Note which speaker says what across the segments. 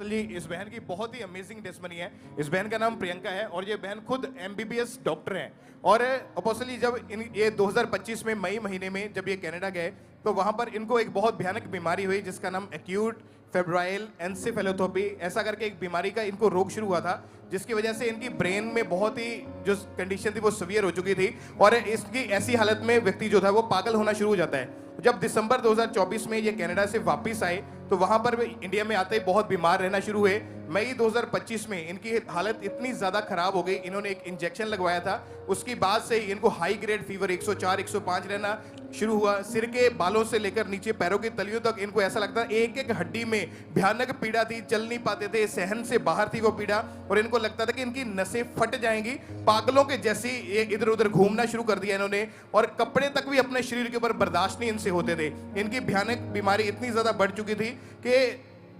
Speaker 1: जी, इस बहन की बहुत ही अमेजिंग टेस्टमनी है। इस बहन का नाम प्रियंका है और ये बहन खुद एमबीबीएस डॉक्टर है। और अपोस्टली जब ये 2025 में मई महीने में जब ये कनाडा गए तो वहां पर इनको एक बहुत भयानक बीमारी हुई जिसका नाम एक्यूट फेब्राइल एनसेफेलोपैथी ऐसा करके एक बीमारी का इनको रोग शुरू हुआ था, जिसकी वजह से इनकी ब्रेन में बहुत ही जो कंडीशन थी वो सीवियर हो चुकी थी और इसकी ऐसी हालत में व्यक्ति जो था वो पागल होना शुरू हो जाता है। जब दिसंबर 2024 में ये कनाडा से वापस आए तो वहां पर भी इंडिया में आते ही बहुत बीमार रहना शुरू हुए। मई 2025 में इनकी हालत इतनी ज्यादा खराब हो गई, इन्होंने एक इंजेक्शन लगवाया था, उसकी बाद से इनको हाई ग्रेड फीवर 104 105 रहना शुरू हुआ। सिर के बालों से लेकर नीचे पैरों की तलियों तक इनको ऐसा लगता एक एक हड्डी में भयानक पीड़ा थी, चल नहीं पाते थे, सहन से बाहर थी वो पीड़ा और इनको लगता था कि इनकी नसें फट जाएंगी। पागलों के जैसी इधर उधर घूमना शुरू कर दिया इन्होंने और कपड़े तक भी अपने शरीर के ऊपर बर्दाश्त नहीं इनसे होते थे। इनकी भयानक बीमारी इतनी ज्यादा बढ़ चुकी थी कि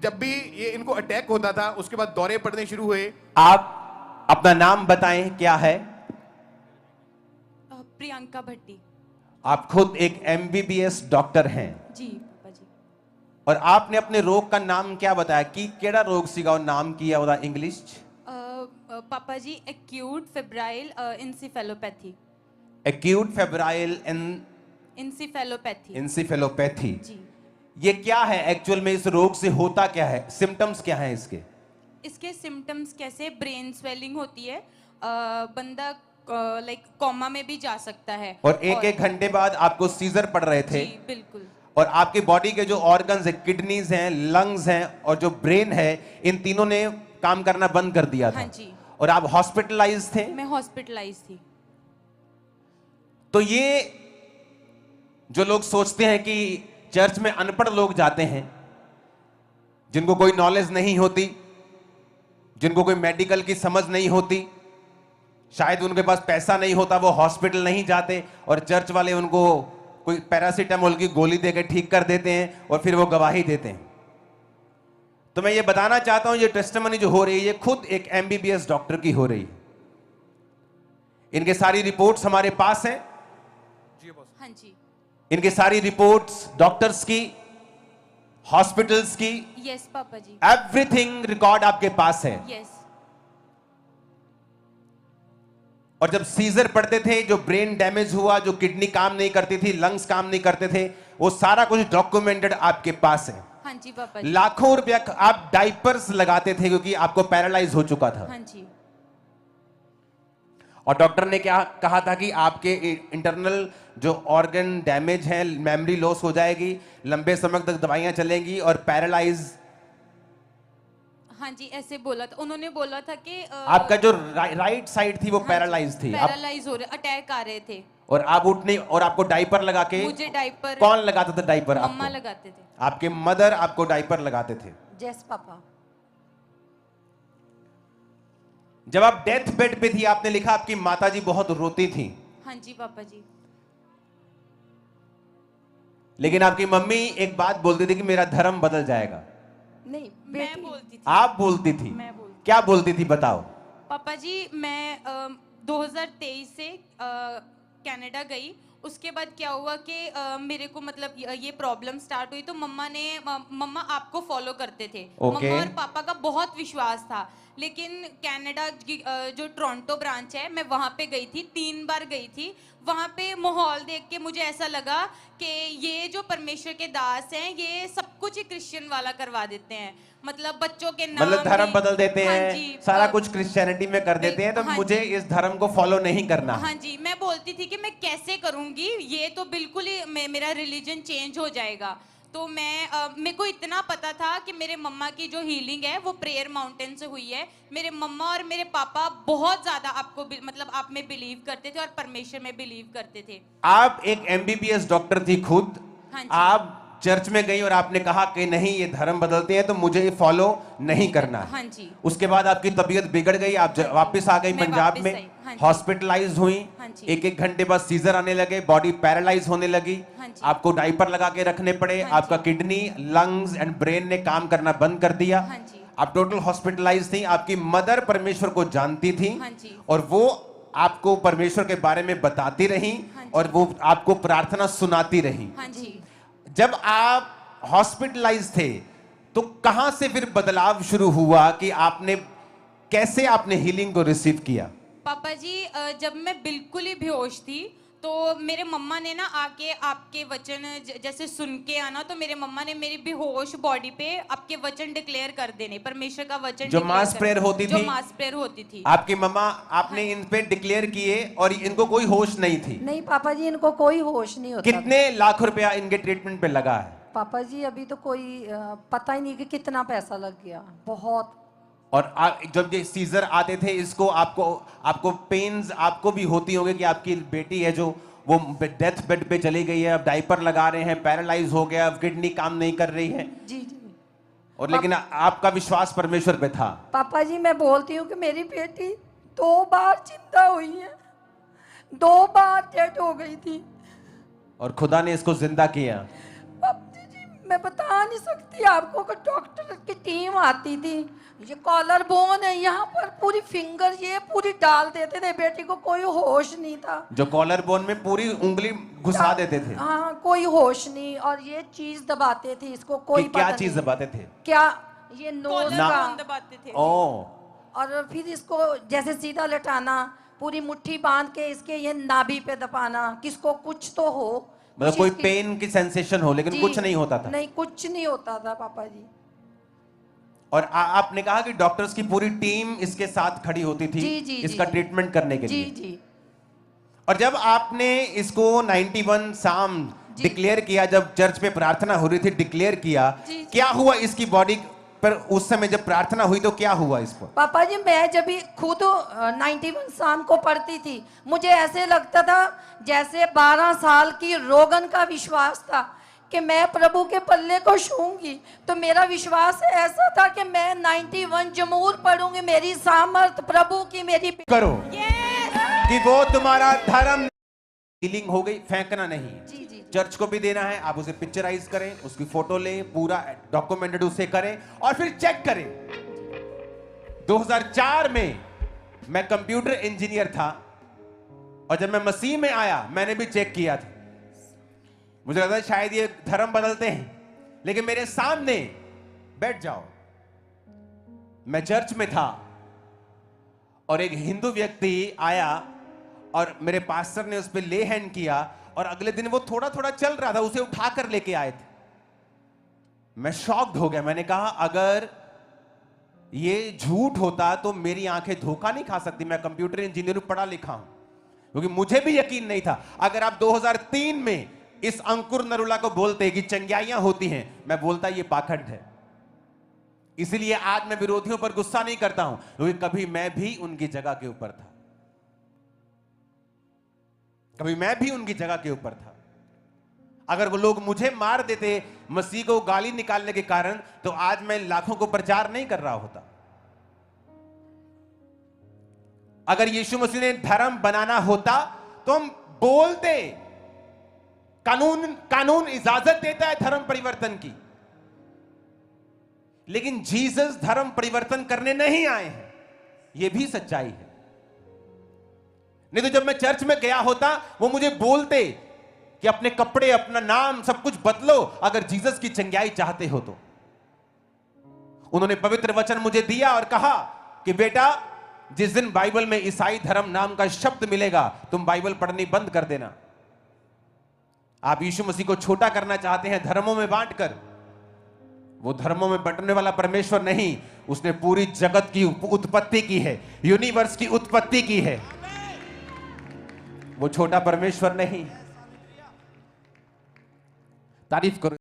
Speaker 1: जब भी ये इनको अटैक होता था उसके बाद दौरे पड़ने शुरू हुए।
Speaker 2: आप अपना नाम बताएं, क्या है?
Speaker 3: प्रियंका भट्टी।
Speaker 2: आप खुद एक एमबीबीएस डॉक्टर हैं
Speaker 3: जी पापा जी।
Speaker 2: और आपने अपने रोग का नाम क्या बताया कि केड़ा रोग सीगा और नाम किया होता इंग्लिश?
Speaker 3: पापा जी acute febrile encephalopathy.
Speaker 2: Acute febrile
Speaker 3: encephalopathy.
Speaker 2: Encephalopathy
Speaker 3: जी।
Speaker 2: ये क्या है एक्चुअल में? इस रोग से होता क्या है? सिम्टम्स क्या हैं इसके?
Speaker 3: इसके सिम्टम्स कैसे, ब्रेन स्वेलिंग होती है, बंदा लाइक कोमा में भी जा सकता है
Speaker 2: और एक घंटे बाद आपको सीजर पड़ रहे थे।
Speaker 3: जी बिल्कुल।
Speaker 2: और आपकी बॉडी के जो ऑर्गन्स है, किडनीज हैं, लंग्स हैं और जो ब्रेन है, इन तीनों ने काम करना बंद कर दिया था।
Speaker 3: हाँ जी।
Speaker 2: और आप हॉस्पिटलाइज थे?
Speaker 3: मैं हॉस्पिटलाइज थी।
Speaker 2: तो ये जो लोग सोचते हैं कि चर्च में अनपढ़ लोग जाते हैं, जिनको कोई नॉलेज नहीं होती, जिनको कोई मेडिकल की समझ नहीं होती, शायद उनके पास पैसा नहीं होता, वो हॉस्पिटल नहीं जाते और चर्च वाले उनको कोई पैरासीटामोल की गोली देकर ठीक कर देते हैं और फिर वो गवाही देते हैं। तो मैं ये बताना चाहता हूं, ये टेस्टिमनी जो हो रही है ये खुद एक एमबीबीएस डॉक्टर की हो रही है। इनके सारी रिपोर्ट्स हमारे पास हैं।
Speaker 3: हाँ जी।
Speaker 2: इनकी सारी रिपोर्ट्स डॉक्टर्स की, हॉस्पिटल्स की,
Speaker 3: यस पापा जी,
Speaker 2: एवरीथिंग रिकॉर्ड आपके पास है।
Speaker 3: यस।
Speaker 2: और जब सीजर पड़ते थे, जो ब्रेन डैमेज हुआ, जो किडनी काम नहीं करती थी, लंग्स काम नहीं करते थे, वो सारा कुछ डॉक्यूमेंटेड आपके पास है।
Speaker 3: हाँ जी पापा जी।
Speaker 2: लाखों रुपया आप डाइपर्स लगाते थे क्योंकि आपको पैरालाइज हो चुका था।
Speaker 3: हाँ जी।
Speaker 2: और डॉक्टर ने क्या कहा था कि आपके इंटरनल जो ऑर्गन डैमेज है, मेमोरी लॉस हो जाएगी, लंबे समय तक दवाइयां चलेंगी और पैरालाइज।
Speaker 3: हाँ जी, ऐसे बोला था उन्होंने, बोला था कि
Speaker 2: आपका जो राइट साइड थी वो पैरालाइज थी,
Speaker 3: पैरालाइज हो रहे, अटैक आ रहे थे
Speaker 2: और आप उठने, और आपको डाइपर लगा के।
Speaker 3: मुझे डाइपर
Speaker 2: कौन लगाता था डाइपर?
Speaker 3: मम्मा
Speaker 2: आपको
Speaker 3: लगाते थे।
Speaker 2: आपके मदर आपको डाइपर लगाते थे?
Speaker 3: Yes papa.
Speaker 2: जब आप डेथ बेड पे थी, आपने लिखा आपकी माताजी बहुत रोती थी।
Speaker 3: हाँ जी पापा जी।
Speaker 2: लेकिन आपकी मम्मी एक बात बोलती थी कि मेरा धर्म बदल जाएगा।
Speaker 3: नहीं, मैं बोलती थी।
Speaker 2: आप बोलती थी?
Speaker 3: मैं बोलती।
Speaker 2: क्या बोलती थी बताओ।
Speaker 3: पापा जी मैं 2023 से कनाडा गई, उसके बाद क्या हुआ कि मेरे को मतलब ये प्रॉब्लम स्टार्ट हुई तो मम्मा आपको फॉलो करते थे। मम्मा और पापा का बहुत विश्वास था, लेकिन कनाडा की जो टोरंटो ब्रांच है, मैं वहाँ पे गई थी, 3 बार गई थी। वहाँ पे माहौल देख के मुझे ऐसा लगा कि ये जो परमेश्वर के दास हैं, ये सब कुछ ही क्रिश्चियन वाला करवा देते हैं, मतलब बच्चों के नाम,
Speaker 2: मतलब धर्म बदल देते
Speaker 3: हाँ
Speaker 2: हैं,
Speaker 3: जी,
Speaker 2: सारा कुछ क्रिश्चियनिटी में कर देते हैं, तो
Speaker 3: हाँ
Speaker 2: मुझे
Speaker 3: जी,
Speaker 2: इस धर्म को फॉलो नहीं करना।
Speaker 3: हाँ जी। मैं बोलती थी कि मैं कैसे करूंगी, ये तो बिल्कुल ही मेरा रिलीजन चेंज हो जाएगा। तो मेरे को इतना पता था कि मेरे मम्मा की जो हीलिंग है वो प्रेयर माउंटेन से हुई है। मेरे मम्मा और मेरे पापा बहुत ज्यादा आपको मतलब आप में बिलीव करते थे और परमेश्वर में बिलीव करते थे।
Speaker 2: आप एक एमबीबीएस डॉक्टर थी खुद।
Speaker 3: हाँ जी।
Speaker 2: आप चर्च में गई और आपने कहा कि नहीं, ये धर्म बदलते हैं तो मुझे ये फॉलो नहीं करना।
Speaker 3: हाँ जी।
Speaker 2: उसके बाद आपकी तबीयत बिगड़ गई, आप वापस आ गई पंजाब में,
Speaker 3: हाँ जी।
Speaker 2: हॉस्पिटलाइज हुई।
Speaker 3: हाँ जी।
Speaker 2: एक घंटे बाद सीजर आने लगे, बॉडी पैरालाइज होने लगी।
Speaker 3: हाँ जी।
Speaker 2: आपको डाइपर लगा के रखने पड़े।
Speaker 3: हाँ
Speaker 2: आपका किडनी, लंग्स एंड ब्रेन ने काम करना बंद कर दिया।
Speaker 3: हाँ जी।
Speaker 2: आप टोटल हॉस्पिटलाइज थी। आपकी मदर परमेश्वर को जानती थी।
Speaker 3: हाँ जी।
Speaker 2: और वो आपको परमेश्वर के बारे में बताती रही।
Speaker 3: हाँ जी।
Speaker 2: और वो आपको प्रार्थना सुनाती रही।
Speaker 3: हाँ जी।
Speaker 2: जब आप हॉस्पिटलाइज थे तो कहां से फिर बदलाव शुरू हुआ कि आपने कैसे आपने हीलिंग को रिसीव किया?
Speaker 3: पापा जी जब मैं बिल्कुल ही बेहोश थी तो मेरे मम्मा ने ना आके आपके वचन जैसे सुन के आना, तो मेरे मम्मा ने मेरी बेहोश बॉडी पे आपके वचन डिक्लेयर कर देने, परमेश्वर का वचन
Speaker 2: जो मास प्रेयर होती थी,
Speaker 3: जो मास प्रेयर होती थी
Speaker 2: आपकी मम्मा आपने इन पे डिक्लेयर किए और इनको कोई होश नहीं थी?
Speaker 4: नहीं पापा जी, इनको कोई होश नहीं होता।
Speaker 2: कितने लाख रुपया इनके ट्रीटमेंट पे लगा है?
Speaker 4: पापा जी अभी तो कोई पता ही नहीं कि कितना पैसा लग गया, बहुत।
Speaker 2: और जब ये सीजर आते थे इसको आपको पेन्स आपको भी होती होंगी कि आपकी बेटी है जो वो डेथ बेड पे चली गई है, अब डायपर लगा रहे हैं, पैरालाइज हो गया, अब किडनी काम नहीं कर रही है।
Speaker 4: जी जी।
Speaker 2: और लेकिन आपका विश्वास परमेश्वर पे था।
Speaker 4: पापा जी मैं बोलती हूँ कि मेरी बेटी 2 बार जिंदा हुई है, 2 बार डेड हो गई थी
Speaker 2: और खुदा ने इसको जिंदा किया।
Speaker 4: पापा जी मैं बता नहीं सकती आपको कि डॉक्टर की टीम आती थी, ये कॉलर बोन है यहाँ पर, पूरी फिंगर ये पूरी डाल देते थे, बेटी को कोई होश नहीं था।
Speaker 2: जो कॉलर बोन में पूरी उंगली घुसा देते थे?
Speaker 4: हाँ कोई होश नहीं, और ये चीज दबाते थे इसको, कोई पता
Speaker 2: क्या चीज दबाते थे?
Speaker 4: क्या ये नोज का
Speaker 3: दबाते थे।
Speaker 2: ओ,
Speaker 4: और फिर इसको जैसे सीधा लटाना, पूरी मुट्ठी बांध के इसके ये नाभि पे दबाना, किसको कुछ तो हो,
Speaker 2: मतलब कोई पेन की सेंसेशन हो, लेकिन कुछ नहीं होता था।
Speaker 4: नहीं कुछ नहीं होता था पापा जी।
Speaker 2: और आपने कहा कि डॉक्टर्स की पूरी टीम इसके साथ खड़ी होती थी इसका ट्रीटमेंट करने के लिए।
Speaker 4: जी। और
Speaker 2: जब आपने इसको 91 साम डिक्लेयर किया, जब चर्च पे प्रार्थना हो रही थी, डिक्लेयर किया, क्या हुआ इसकी बॉडी पर उस समय जब प्रार्थना हुई तो क्या हुआ इस पर?
Speaker 4: पापा जी मैं जब भी खुद 91 साम को पढ़ती थी, मुझे ऐसे लगता था जैसे 12 साल की रोगन का विश्वास था कि मैं प्रभु के पल्ले को छूंगी। तो मेरा विश्वास ऐसा था कि मैं 91 जमूर पढ़ूंगी, मेरी सामर्थ प्रभु की मेरी
Speaker 2: करो कि वो तुम्हारा धर्म। हीलिंग हो गई, फेंकना नहीं।
Speaker 4: जी जी।
Speaker 2: चर्च को भी देना है, आप उसे पिक्चराइज करें, उसकी फोटो लें, पूरा डॉक्यूमेंटेड उसे करें और फिर चेक करें। 2004 में मैं कंप्यूटर इंजीनियर था और जब मैं मसीह में आया मैंने भी चेक किया था। मुझे लगता है शायद ये धर्म बदलते हैं, लेकिन मेरे सामने बैठ जाओ, मैं चर्च में था और एक हिंदू व्यक्ति आया और मेरे पास्टर ने उस पर ले हैंड किया और अगले दिन वो थोड़ा थोड़ा चल रहा था, उसे उठाकर लेके आए थे। मैं शॉक्ड हो गया। मैंने कहा अगर ये झूठ होता तो मेरी आंखें धोखा नहीं खा सकती। मैं कंप्यूटर इंजीनियर पढ़ा लिखा हूं, क्योंकि मुझे भी यकीन नहीं था। अगर आप 2003 में इस अंकुर नरुला को बोलते कि चंग्याइयां होती हैं, मैं बोलता ये पाखंड है। इसलिए आज मैं विरोधियों पर गुस्सा नहीं करता हूं, क्योंकि कभी मैं भी उनकी जगह के ऊपर था, कभी मैं भी उनकी जगह के ऊपर था। अगर वो लोग मुझे मार देते मसीह को गाली निकालने के कारण, तो आज मैं लाखों को प्रचार नहीं कर रहा होता। अगर यीशु मसीह ने धर्म बनाना होता तो हम बोलते। कानून इजाजत देता है धर्म परिवर्तन की, लेकिन जीसस धर्म परिवर्तन करने नहीं आए हैं, यह भी सच्चाई है। नहीं तो जब मैं चर्च में गया होता वो मुझे बोलते कि अपने कपड़े, अपना नाम, सब कुछ बदलो अगर जीसस की चंगाई चाहते हो तो। उन्होंने पवित्र वचन मुझे दिया और कहा कि बेटा, जिस दिन बाइबल में ईसाई धर्म नाम का शब्द मिलेगा तुम बाइबल पढ़नी बंद कर देना। आप यीशु मसीह को छोटा करना चाहते हैं धर्मों में बांटकर। वो धर्मों में बंटने वाला परमेश्वर नहीं, उसने पूरी जगत की उत्पत्ति की है, यूनिवर्स की उत्पत्ति की है। वो छोटा परमेश्वर नहीं। तारीफ करो।